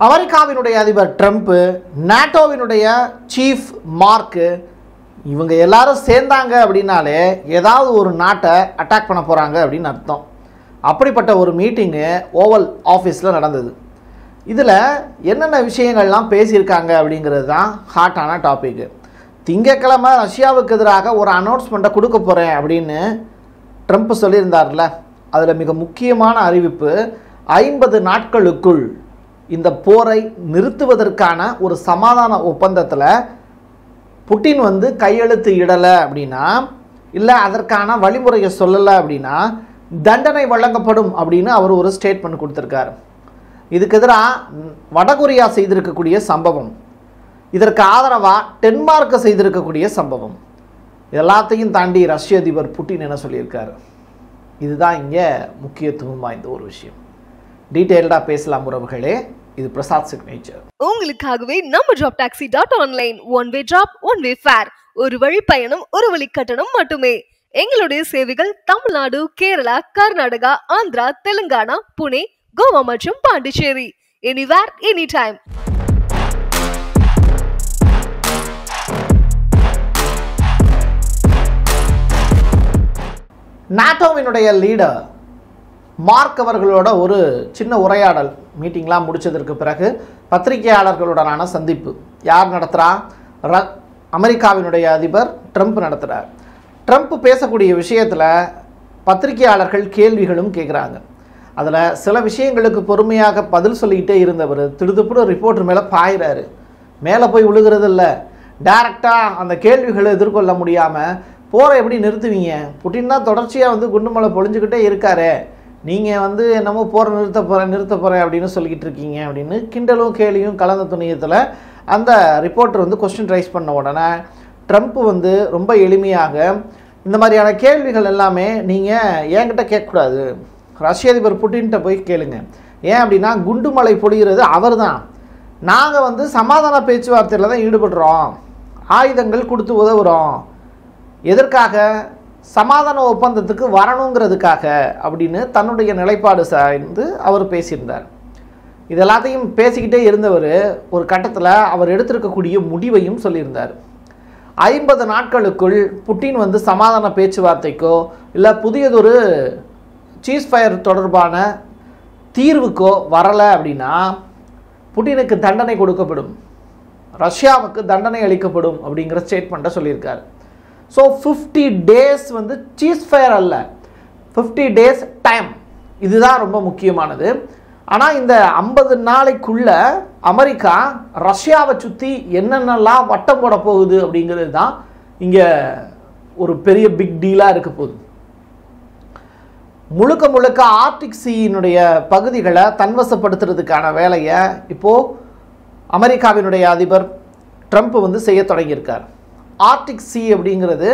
அமெரிக்காவினுடைய அதிபர் Trump, நாட்டோவினுடைய chief mark, இவங்க எல்லாரும் சேர்ந்தாங்க அப்படின்னாலே ஏதாவது ஒரு நாட்டை அட்டாக் பண்ண போகிறாங்க அப்படின்னு அர்த்தம். அப்படிப்பட்ட ஒரு மீட்டிங்கு ஓவல் ஆஃபீஸில் நடந்தது. இதில் என்னென்ன விஷயங்கள்லாம் பேசியிருக்காங்க அப்படிங்கிறது தான் ஹாட்டான டாபிக். திங்கட்கிழமை ரஷ்யாவுக்கு எதிராக ஒரு அனௌன்ஸ்மெண்ட்டை கொடுக்க போகிறேன் அப்படின்னு ட்ரம்ப் சொல்லியிருந்தார்ல, அதில் மிக முக்கியமான அறிவிப்பு 50 நாட்களுக்குள் இந்த போரை நிறுத்துவதற்கான ஒரு சமாதான ஒப்பந்தத்தில் புட்டின் கையெழுத்து இடலை அப்படின்னா, இல்லை அதற்கான வழிமுறையை சொல்லலை அப்படின்னா தண்டனை வழங்கப்படும் அப்படின்னு அவர் ஒரு ஸ்டேட்மெண்ட் கொடுத்துருக்காரு. இதுக்கு எதிராக வடகொரியா செய்திருக்கக்கூடிய சம்பவம், இதற்கு ஆதரவாக டென்மார்க் செய்திருக்கக்கூடிய சம்பவம், எல்லாத்தையும் தாண்டி ரஷ்ய அதிபர் புட்டின் என்ன சொல்லியிருக்காரு, இதுதான் இங்கே முக்கியத்துவம் வாய்ந்த ஒரு விஷயம். டீட்டெயில்டாக பேசலாம் உறவுகளே. இது பிரசாத் சிக்னேச்சர். உங்களுக்காகவே நம்ம jobtaxi.online one way drop one way fare, ஒரு வழி பயணம் ஒரு வழி கட்டணம் மட்டுமே. எங்களுடைய சேவைகள் தமிழ்நாடு, கேரளா, கர்நாடகா, ஆந்திரா, தெலுங்கானா, புனே, கோவா மற்றும் பாண்டிச்சேரி. Anywhere any time. நாட்டோவினுடைய லீடர் மார்க் அவர்களோட ஒரு சின்ன உரையாடல் மீட்டிங்லாம் முடிச்சதற்கு பிறகு பத்திரிகையாளர்களுடனான சந்திப்பு யார் நடத்துகிறா? அமெரிக்காவினுடைய அதிபர் ட்ரம்ப் நடத்துகிறார். ட்ரம்ப் பேசக்கூடிய விஷயத்தில் பத்திரிகையாளர்கள் கேள்விகளும் கேட்குறாங்க. அதில் சில விஷயங்களுக்கு பொறுமையாக பதில் சொல்லிக்கிட்டே இருந்தவர் திடுதுப்புடு ரிப்போர்ட்டர் மேலே பாயிறாரு. மேலே போய் விழுகிறது இல்லை, டைரெக்டாக அந்த கேள்விகளை எதிர்கொள்ள முடியாமல் போரை எப்படி நிறுத்துவீங்க? புட்டின் தான் தொடர்ச்சியாக குண்டுமலை பொழிஞ்சுக்கிட்டே இருக்காரு, நீங்கள் என்னமோ போரை நிறுத்த போகிறேன் அப்படின்னு சொல்லிக்கிட்டு இருக்கீங்க அப்படின்னு கிண்டலும் கேலியும் கலந்த துணியத்தில் அந்த ரிப்போர்ட்டர் கொஸ்டின் ரைஸ் பண்ண உடனே ட்ரம்ப் ரொம்ப எளிமையாக இந்த மாதிரியான கேள்விகள் எல்லாமே நீங்கள் என்கிட்ட கேட்கக்கூடாது, ரஷ்ய அதிபர் புட்டின்கிட்ட போய் கேளுங்க. ஏன் அப்படின்னா குண்டுமலை பொழிகிறது அவர் தான், நாங்கள் சமாதான பேச்சுவார்த்தையில் தான் ஈடுபடுறோம், ஆயுதங்கள் கொடுத்து உதவுறோம், எதற்காக? சமாதான ஒப்பந்தத்துக்கு வரணுங்கிறதுக்காக அப்படின்னு தன்னுடைய நிலைப்பாடு சார்ந்து அவர் பேசியிருந்தார். இது எல்லாத்தையும் பேசிக்கிட்டே இருந்தவர் ஒரு கட்டத்தில் அவர் எடுத்திருக்கக்கூடிய முடிவையும் சொல்லியிருந்தார். 50 நாட்களுக்குள் புட்டின் சமாதான பேச்சுவார்த்தைக்கோ இல்லை புதியதொரு சீஸ்ஃபயர் தொடர்பான தீர்வுக்கோ வரலை அப்படின்னா புட்டினுக்கு தண்டனை கொடுக்கப்படும், ரஷ்யாவுக்கு தண்டனை அளிக்கப்படும் அப்படிங்கிற ஸ்டேட்மெண்ட்டை சொல்லியிருக்காரு. ஸோ 50 days சீஸ்ஃபயர் அல்ல, 50 days டைம், இதுதான் ரொம்ப முக்கியமானது. ஆனால் இந்த 50 நாளைக்குள்ள அமெரிக்கா ரஷ்யாவை சுற்றி என்னென்னலாம் வட்டம் போட போகுது அப்படிங்கிறது தான் இங்கே ஒரு பெரிய பிக் டீலாக இருக்க போகுது. முழுக்க ஆர்டிக் சீயினுடைய பகுதிகளை தன்வசப்படுத்துறதுக்கான வேலையை இப்போது அமெரிக்காவினுடைய அதிபர் ட்ரம்ப் செய்ய தொடங்கியிருக்கார். ஆர்டிக் சீ அப்படிங்கிறது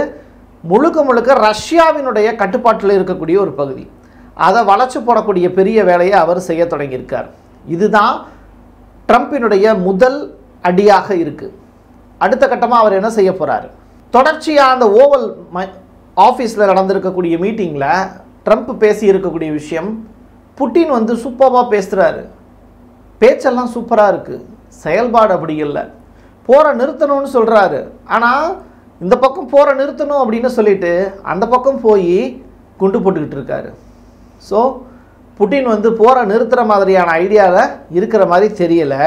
முழுக்க ரஷ்யாவினுடைய கட்டுப்பாட்டில் இருக்கக்கூடிய ஒரு பகுதி. அதை வளைச்சு போடக்கூடிய பெரிய வேலையை அவர் செய்ய தொடங்கியிருக்கார். இதுதான் ட்ரம்பினுடைய முதல் அடியாக இருக்குது. அடுத்த கட்டமாக அவர் என்ன செய்ய போகிறார்? தொடர்ச்சியாக அந்த ஓவல் ஆஃபீஸில் நடந்திருக்கக்கூடிய மீட்டிங்கில் ட்ரம்ப் பேசி இருக்கக்கூடிய விஷயம், புட்டின் சூப்பராக பேசுகிறாரு, பேச்செல்லாம் சூப்பராக இருக்குது, செயல்பாடு அப்படி இல்லை, போரை நிறுத்தணும்னு சொல்கிறாரு. ஆனால் இந்த பக்கம் போரை நிறுத்தணும் அப்படின்னு சொல்லிட்டு அந்த பக்கம் போய் குண்டு போட்டுக்கிட்டு இருக்காரு. ஸோ புட்டின் போரை நிறுத்துகிற மாதிரியான ஐடியாவில் இருக்கிற மாதிரி தெரியலை.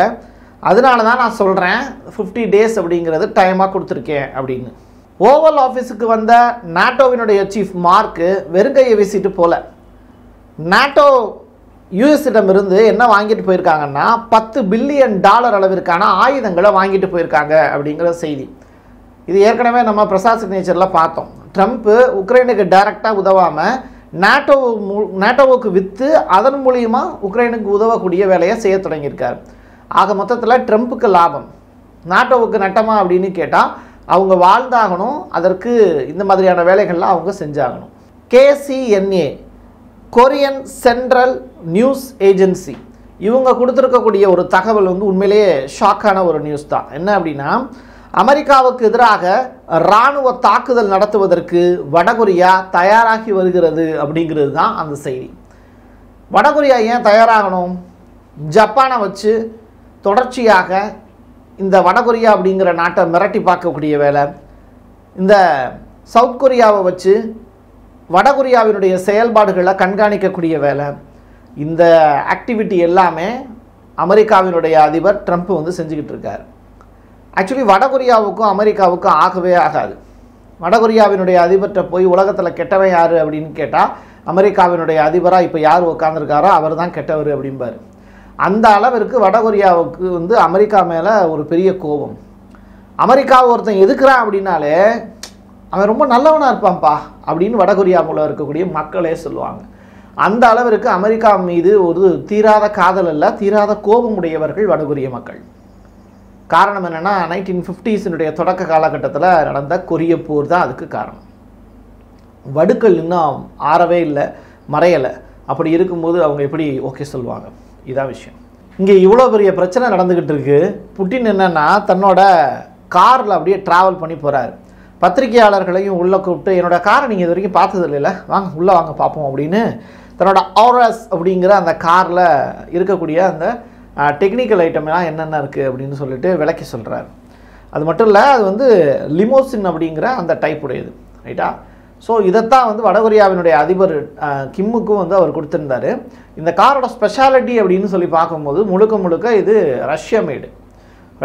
அதனால தான் நான் சொல்கிறேன் 50 days அப்படிங்கிறது டைமாக கொடுத்துருக்கேன் அப்படின்னு. ஓவல் ஆஃபீஸுக்கு வந்த நாட்டோவினுடைய சீஃப் மார்க்கு வெறுங்கையை வீசிட்டு போல. நாட்டோ யூஎஸிடமிருந்து என்ன வாங்கிட்டு போயிருக்காங்கன்னா $10 பில்லியன் அளவிற்கான ஆயுதங்களை வாங்கிட்டு போயிருக்காங்க அப்படிங்கிற செய்தி. இது ஏற்கனவே நம்ம பிரசாத் சிக்னேச்சரில் பார்த்தோம். ட்ரம்ப் உக்ரைனுக்கு டைரெக்டாக உதவாமல் நாட்டோவுக்கு விற்று அதன் மூலியமாக உக்ரைனுக்கு உதவக்கூடிய வேலையை செய்ய தொடங்கியிருக்கார். ஆக மொத்தத்தில் ட்ரம்ப்புக்கு லாபம், நாட்டோவுக்கு நட்டமா அப்படின்னு கேட்டால் அவங்க வாழ்ந்தாகணும், அதற்கு இந்த மாதிரியான வேலைகள்லாம் அவங்க செஞ்சாகணும். KCNA, Korean central news agency, இவங்க கொடுத்துருக்கக்கூடிய ஒரு தகவல் உண்மையிலேயே ஷாக்கான ஒரு நியூஸ் தான். என்ன அப்படின்னா, அமெரிக்காவுக்கு எதிராக இராணுவ தாக்குதல் நடத்துவதற்கு வடகொரியா தயாராகி வருகிறது அப்படிங்கிறது தான் அந்த செய்தி. வடகொரியா ஏன் தயாராகணும்? ஜப்பானை வச்சு தொடர்ச்சியாக இந்த வடகொரியா அப்படிங்கிற நாட்டை மிரட்டி பார்க்கக்கூடிய வேலை, இந்த சவுத் கொரியாவை வச்சு வடகொரியாவினுடைய செயல்பாடுகளை கண்காணிக்கக்கூடிய வேலை, இந்த ஆக்டிவிட்டி எல்லாமே அமெரிக்காவினுடைய அதிபர் ட்ரம்ப் வந்து செஞ்சுக்கிட்டு இருக்கார். ஆக்சுவலி வடகொரியாவுக்கும் அமெரிக்காவுக்கும் ஆகவே ஆகாது. வடகொரியாவினுடைய அதிபர்கிட்ட போய் உலகத்தில் கெட்டவன் யார் அப்படின்னு கேட்டால் அமெரிக்காவினுடைய அதிபராக இப்போ யார் உட்காந்துருக்காரோ அவர் தான் கெட்டவர் அப்படிம்பார். அந்த அளவிற்கு வடகொரியாவுக்கு வந்து அமெரிக்கா மேலே ஒரு பெரிய கோபம். அமெரிக்காவை ஒருத்தன் எதுக்குறான் அப்படின்னாலே அவன் ரொம்ப நல்லவனாக இருப்பான்ப்பா அப்படின்னு வடகொரியாவில் இருக்கக்கூடிய மக்களே சொல்லுவாங்க. அந்த அளவிற்கு அமெரிக்கா மீது ஒரு தீராத காதல் அல்ல, தீராத கோபம் உடையவர்கள் வடகொரிய மக்கள். காரணம் என்னென்னா 1950s தொடக்க காலகட்டத்தில் நடந்த கொரிய போர் தான் அதுக்கு காரணம். வடுக்கள் இன்னும் ஆறவே இல்லை, மறையலை. அப்படி இருக்கும்போது அவங்க எப்படி ஓகே சொல்லுவாங்க? இதான் விஷயம். இங்கே இவ்வளோ பெரிய பிரச்சனை நடந்துக்கிட்டு இருக்கு. புட்டின் என்னென்னா தன்னோட காரில் அப்படியே ட்ராவல் பண்ணி போகிறார். பத்திரிகையாளர்களையும் உள்ளே கூப்பிட்டு, என்னோட காரை நீங்கள் இது வரைக்கும் பார்த்தது இல்லைல்ல, வாங்க உள்ளே வாங்க பார்ப்போம் அப்படின்னு தன்னோட ஆர்எஸ் அப்படிங்கிற அந்த காரில் இருக்கக்கூடிய அந்த டெக்னிக்கல் ஐட்டம்லாம் என்னென்ன இருக்குது அப்படின்னு சொல்லிட்டு விளக்கி சொல்கிறார். அது மட்டும் இல்லை, அது வந்து லிமோசின் அப்படிங்கிற அந்த டைப் உடையது, ரைட்டா? ஸோ இதைத்தான் வந்து வடகொரியாவினுடைய அதிபர் கிம்முக்கும் வந்து அவர் கொடுத்துருந்தார். இந்த காரோட ஸ்பெஷாலிட்டி அப்படின்னு சொல்லி பார்க்கும்போது முழுக்க முழுக்க இது ரஷ்யா மேடு,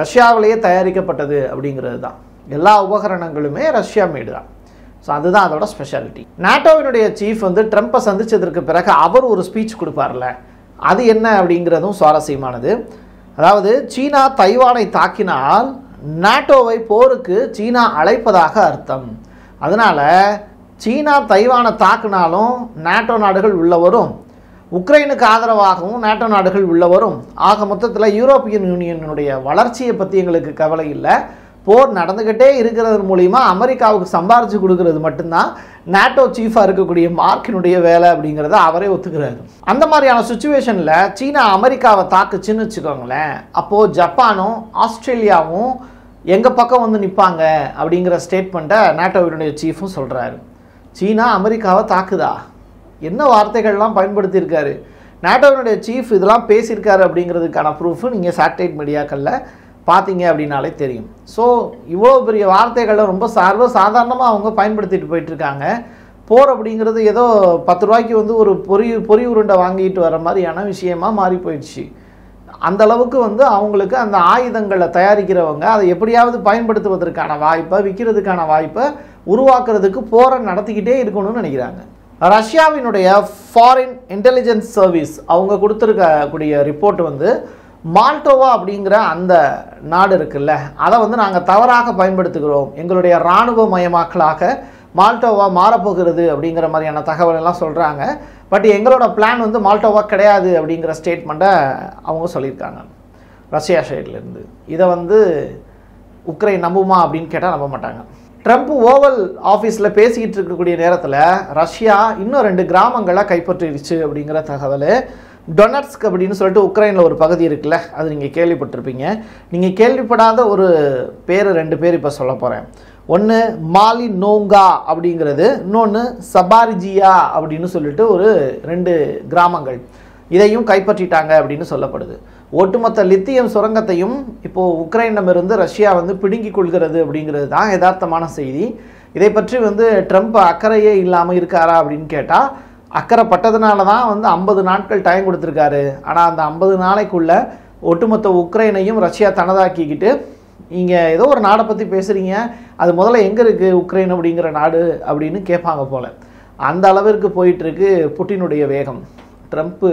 ரஷ்யாவிலேயே தயாரிக்கப்பட்டது அப்படிங்கிறது தான். எல்லா உபகரணங்களுமே ரஷ்யா மேடு தான். ஸோ அதுதான் அதோட ஸ்பெஷாலிட்டி. நாட்டோவினுடைய சீஃப் வந்து ட்ரம்ப்பை சந்தித்ததற்கு பிறகு அவர் ஒரு ஸ்பீச் கொடுப்பார்ல, அது என்ன அப்படிங்கிறதும் சுவாரஸ்யமானது. அதாவது சீனா தைவானை தாக்கினால் நாட்டோவை போருக்கு சீனா அழைப்பதாக அர்த்தம். அதனால் சீனா தைவானை தாக்குனாலும் நாட்டோ நாடுகள் உள்ள வரும், உக்ரைனுக்கு ஆதரவாகவும் நாட்டோ நாடுகள் உள்ள வரும். ஆக மொத்தத்தில் யூரோப்பியன் யூனியனுடைய வளர்ச்சியை பற்றி எங்களுக்கு கவலை இல்லை, போர் நடந்துக்கிட்டே இருக்கிறது மூலிமா அமெரிக்காவுக்கு சம்பாரித்து கொடுக்கறது மட்டும்தான் நாட்டோ சீஃபாக இருக்கக்கூடிய மார்க்கினுடைய வேலை அப்படிங்கிறத அவரே ஒத்துக்கிறாரு. அந்த மாதிரியான சுச்சுவேஷனில் சீனா அமெரிக்காவை தாக்குச்சுன்னு வச்சுக்கோங்களேன், அப்போது ஜப்பானும் ஆஸ்திரேலியாவும் எங்கள் பக்கம் வந்து நிற்பாங்க அப்படிங்கிற ஸ்டேட்மெண்ட்டை நாட்டோவினுடைய சீஃபும் சொல்கிறாரு. சீனா அமெரிக்காவை தாக்குதா? என்ன வார்த்தைகள்லாம் பயன்படுத்தியிருக்காரு நாட்டோவினுடைய சீஃப், இதெல்லாம் பேசியிருக்காரு அப்படிங்கிறதுக்கான ப்ரூஃபு நீங்கள் சேட்டலைட் மீடியாக்களில் பார்த்தீங்க அப்படின்னாலே தெரியும். ஸோ இவ்வளோ பெரிய வார்த்தைகளை ரொம்ப சாதாரணமாக அவங்க பயன்படுத்திட்டு போயிட்டுருக்காங்க. போர் அப்படிங்கிறது ஏதோ 10 ரூபாய்க்கு வந்து ஒரு பொரி உருண்டை வாங்கிட்டு வர மாதிரியான விஷயமாக மாறி போயிடுச்சு. அந்த அளவுக்கு வந்து அவங்களுக்கு அந்த ஆயுதங்களை தயாரிக்கிறவங்க அதை எப்படியாவது பயன்படுத்துவதற்கான வாய்ப்பை, விற்கிறதுக்கான வாய்ப்பை உருவாக்குறதுக்கு போரை நடத்திக்கிட்டே இருக்கணும்னு நினைக்கிறாங்க. ரஷ்யாவினுடைய ஃபாரின் இன்டெலிஜென்ஸ் சர்வீஸ் அவங்க கொடுத்துருக்கக்கூடிய ரிப்போர்ட் வந்து மால்டோவா அப்படிங்கிற அந்த நாடு இருக்குல்ல, அதை வந்து நாங்கள் தவறாக பயன்படுத்துகிறோம், எங்களுடைய இராணுவ மயமாக்கலாக மால்டோவா மாறப்போகிறது அப்படிங்கிற மாதிரியான தகவல் எல்லாம் சொல்கிறாங்க. பட் எங்களோட பிளான் வந்து மால்டோவா கிடையாது அப்படிங்கிற ஸ்டேட்மெண்ட்டை அவங்க சொல்லியிருக்காங்க ரஷ்யா சைட்லேருந்து. இதை வந்து உக்ரைன் நம்புமா அப்படின்னு கேட்டால் நம்ப மாட்டாங்க. ட்ரம்ப் ஓவல் ஆஃபீஸில் பேசிக்கிட்டு இருக்கக்கூடிய நேரத்தில் ரஷ்யா இன்னும் 2 கிராமங்களை கைப்பற்றிடுச்சு அப்படிங்கிற தகவல். டொனட்ஸ்க் அப்படின்னு சொல்லிட்டு உக்ரைனில் ஒரு பகுதி இருக்குல்ல, அது நீங்கள் கேள்விப்பட்டிருப்பீங்க. நீங்கள் கேள்விப்படாத ஒரு பேர் 2 பேர் இப்போ சொல்ல போகிறேன். ஒன்று மாலினோங்கா அப்படிங்கிறது, இன்னொன்று சபாரிஜியா அப்படின்னு சொல்லிட்டு ஒரு 2 கிராமங்கள். இதையும் கைப்பற்றிட்டாங்க அப்படின்னு சொல்லப்படுது. ஒட்டுமொத்த லித்தியம் சுரங்கத்தையும் இப்போது உக்ரைனிடமிருந்து ரஷ்யா வந்து பிடுங்கி கொள்கிறது அப்படிங்கிறது தான் யதார்த்தமான செய்தி. இதை பற்றி வந்து ட்ரம்ப் அக்கறையே இல்லாமல் இருக்காரா அப்படின்னு கேட்டால், அக்கறைப்பட்டதுனால தான் வந்து 50 நாட்கள் டைம் கொடுத்துருக்காரு. ஆனால் அந்த 50 நாளைக்குள்ளே ஒட்டுமொத்த உக்ரைனையும் ரஷ்யா தனதாக்கிக்கிட்டு, நீங்கள் ஏதோ ஒரு நாடை பற்றி பேசுகிறீங்க, அது முதல்ல எங்கே இருக்குது உக்ரைன் அப்படிங்கிற நாடு அப்படின்னு கேட்பாங்க போல். அந்த அளவிற்கு போயிட்டுருக்கு புட்டினுடைய வேகம். ட்ரம்ப்பு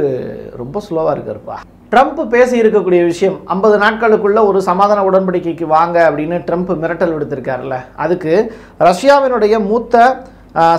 ரொம்ப ஸ்லோவாக இருக்காருப்பா. ட்ரம்ப் பேசி இருக்கக்கூடிய விஷயம் 50 நாட்களுக்குள்ள ஒரு சமாதான உடன்படிக்கைக்கு வாங்க அப்படின்னு ட்ரம்ப் மிரட்டல் விடுத்திருக்காருல்ல, அதுக்கு ரஷ்யாவினுடைய மூத்த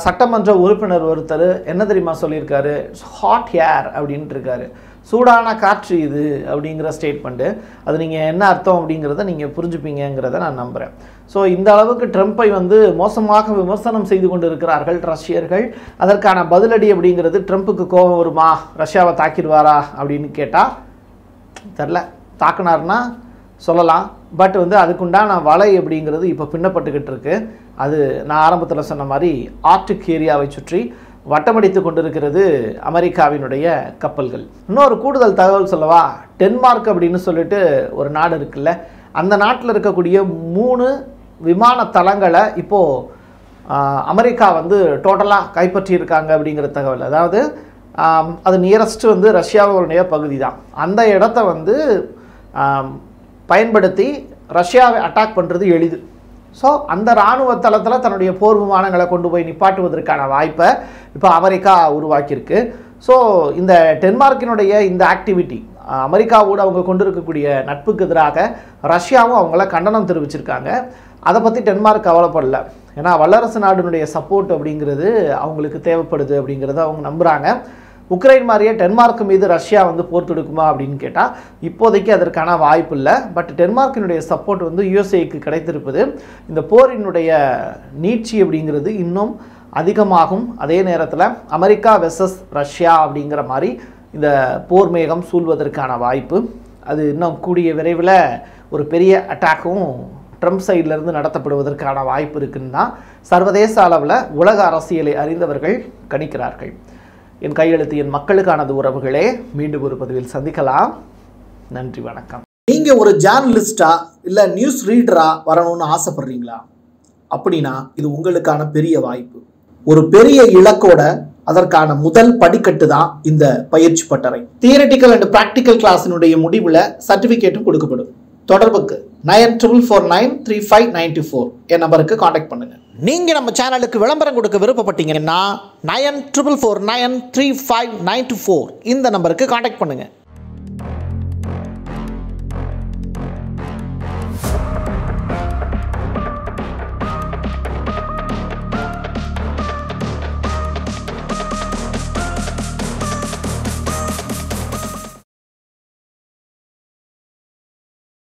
சட்டமன்ற உறுப்பினர் ஒருத்தர் என்ன தெரியுமா சொல்லியிருக்காரு? ஹாட் ஏர் அப்படின்ட்டு இருக்காரு. சூடான காற்று இது அப்படிங்கிற ஸ்டேட்மெண்ட்டு. அது நீங்கள் என்ன அர்த்தம் அப்படிங்கிறத நீங்கள் புரிஞ்சுப்பீங்கிறத நான் நம்புகிறேன். ஸோ இந்த அளவுக்கு ட்ரம்ப்பை வந்து மோசமாக விமர்சனம் செய்து கொண்டு இருக்கிறார்கள் ரஷ்யர்கள். அதற்கான பதிலடி அப்படிங்கிறது ட்ரம்ப்புக்கு கோபம் வருமா, ரஷ்யாவை தாக்கிடுவாரா அப்படின்னு கேட்டால் தெரில. தாக்குனார்னா சொல்லலாம், பட் வந்து அதுக்குண்டான வலை அப்படிங்கிறது இப்போ பின்னப்பட்டுக்கிட்டு இருக்கு. அது நான் ஆரம்பத்தில் சொன்ன மாதிரி ஆர்டிக் ஏரியாவை சுற்றி வட்டமடித்து கொண்டிருக்கிறது அமெரிக்காவினுடைய கப்பல்கள். இன்னொரு கூடுதல் தகவல் சொல்லவா, டென்மார்க் அப்படின்னு சொல்லிட்டு ஒரு நாடு இருக்குல்ல, அந்த நாட்டில் இருக்கக்கூடிய 3 விமான தளங்களை இப்போது அமெரிக்கா வந்து டோட்டலாக கைப்பற்றி இருக்காங்க அப்படிங்கிற தகவல். அதாவது அது நியரஸ்ட்டு வந்து ரஷ்யாவுடைய பகுதி தான். அந்த இடத்த வந்து பயன்படுத்தி ரஷ்யாவை அட்டாக் பண்ணுறது எளிது. ஸோ அந்த இராணுவ தளத்தில் தன்னுடைய போர் விமானங்களை கொண்டு போய் நிப்பாட்டுவதற்கான வாய்ப்பை இப்போ அமெரிக்கா உருவாக்கியிருக்கு. ஸோ இந்த டென்மார்க்கினுடைய இந்த ஆக்டிவிட்டி, அமெரிக்காவோடு அவங்க கொண்டிருக்கக்கூடிய நட்புக்கு எதிராக ரஷ்யாவும் அவங்கள கண்டனம் தெரிவிச்சிருக்காங்க. அதை பற்றி டென்மார்க் கவலைப்படல. ஏன்னா வல்லரசு நாடுனுடைய சப்போர்ட் அப்படிங்கிறது அவங்களுக்கு தேவைப்படுது அப்படிங்கிறத அவங்க நம்புகிறாங்க. உக்ரைன் மாதிரியே டென்மார்க் மீது ரஷ்யா வந்து போர் தொடுக்குமா அப்படின்னு கேட்டால் இப்போதைக்கு அதற்கான வாய்ப்பு இல்லை. பட் டென்மார்க்கினுடைய சப்போர்ட் வந்து யுஎஸ்ஏக்கு கிடைத்திருப்பது இந்த போரினுடைய நீட்சி அப்படிங்கிறது இன்னும் அதிகமாகும். அதே நேரத்தில் அமெரிக்கா வெர்சஸ் ரஷ்யா அப்படிங்கிற மாதிரி இந்த போர் மேகம் சூழ்வதற்கான வாய்ப்பு அது இன்னும் கூடிய விரைவில் ஒரு பெரிய அட்டாக்கும் ட்ரம்ப் சைட்லேருந்து நடத்தப்படுவதற்கான வாய்ப்பு இருக்குன்னு தான் சர்வதேச அளவில் உலக அரசியலை அறிந்தவர்கள் கணிக்கிறார்கள். என் கையெழுத்து என் மக்களுக்கானது உறவுகளே. மீண்டும் ஒரு பதிவில் சந்திக்கலாம். நன்றி, வணக்கம். நீங்கள் ஒரு ஜேர்னலிஸ்டா இல்லை நியூஸ் ரீடரா வரணும்னு ஆசைப்படுறீங்களா? அப்படின்னா இது உங்களுக்கான பெரிய வாய்ப்பு. ஒரு பெரிய இலக்கோட அதற்கான முதல் படிக்கட்டு தான் இந்த பயிற்சி பட்டறை. தியரிட்டிக்கல் அண்ட் பிராக்டிக்கல் கிளாஸினுடைய முடிவில் சர்டிஃபிகேட்டும் கொடுக்கப்படும். தொடர்புக்கு 94493594 என் நம்பருக்கு காண்டாக்ட் பண்ணுங்க. நீங்கள் நம்ம சேனலுக்கு விளம்பரம் கொடுக்க விருப்பப்பட்டீங்கன்னா 94493594 இந்த நம்பருக்கு காண்டாக்ட் பண்ணுங்க.